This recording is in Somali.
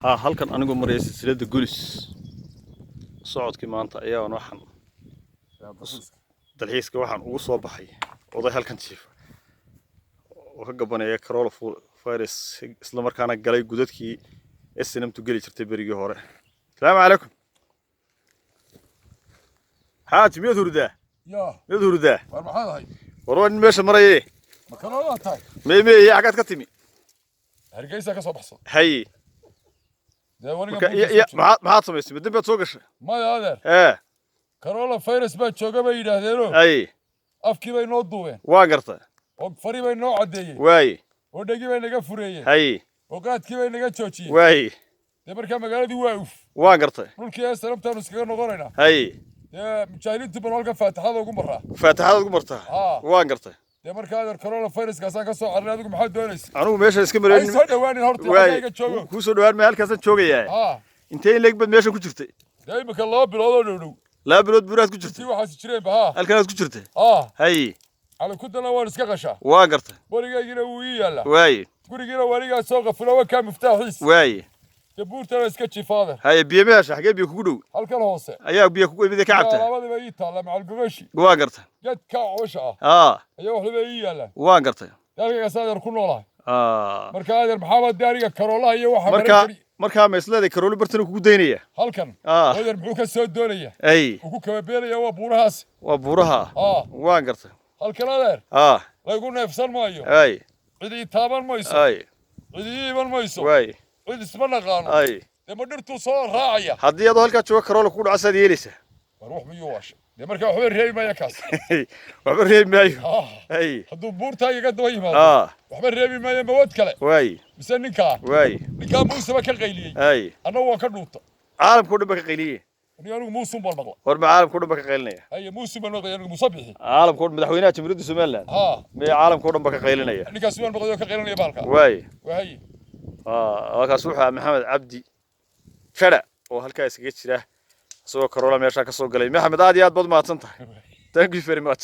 halkan anigu maray silsilada gulis socodkii maanta ayaa waxaan dalxiiska waxaan ugu soo baxay oday halkan jiif oo ka gabanaya coronavirus isla markaana galay gudadkii SNMtu gali jirtay berigii hore. Assalaamu calaykum. حاج مية ثورده مية ثورده وروان ماشي مريه مكانه تاي مي هي حاجات كتمي هرجيسا كسو بحصل هي يا ما سميس مدبه توقش ما هذا كورونا فيروس با جوجا با يراهدينو اي afkii bay noo duubeen waa gartay oo fari bay noo cadeeyeen way oo dhagi bay naga fureeyeen hay oo qaadkii bay naga joojiyeen way marka magaaladii waa uf waa gartay dhulkii sanabtaan iskaga noqonayna hay mujaahidiintu bal halka faataxada ugu maraa faataxada ugu martaa waa gartay marka corona virus ka ka soo carnay adigu maxaa doonaysaa anigu meesha iska mareeyay soo dhawaanin horta ayaga joogo ku soo dhawaan meel halkaas joogayaa intee leeg bad meesha ku jirtay dayba laba bilood oo dhow laba bilood buraad ku jirtay waxaas jireen baha halkaas ku jirtay hay على كدنا وارسك غشا واقرته وريغينا ويالا واي غريغينا وريغا سوق فلو كان مفتاحيس واي تبورتنا اسكا جيفاده هاي بيماش حقي بي كوغدو halkan hoose ayaa biyo ku ibida ka cabta labada bay taala macal gogashi واقرته jad ka washa ayaa wax la yeelan واقرته dalka saadar ku noolaa marka adeer maxamed daariga karoolaha iyo waxa marka ma isleeday karoolo bartan ku daynaya halkan adeer muxuu ka soo doonaya ay ku kaba beelaya waa buurahaas waa buuraha واقرته halkan adeer lagu neefsan maayo ay cidi taaban mayso ay cidi iban mayso way cidi isma naqaan ay ma dhirtu soo raacaya haddii aad halka joogo karoolo ku dhacasaad yeelaysa ruux miyuu waashay marka waxba reebmaya kaas waxba reebmayo ay hadduu buurta iga daba yimaado waxba reebmaya mawad kale way mise ninka muusaba ka qayliyay ay ana waa ka dhuuta caalamku dhanba ka qayliyay anigu muusun bal maqla war caalamku dhanba ka qaylinaya ay muusun bal maqla anigu musabixi caalamku madaxweynaha jamhuuriyadda Soomaaliland ma caalamku dhanba ka qaylinaya ninkaas waan maqlayo ka qaylinaya balka way halkaas wuxuu maxamed cabdi fara oo halkaas iga jira soo corona meesha ka soo galay maxamed aad iyo aad baad mahadsantahay thank you very much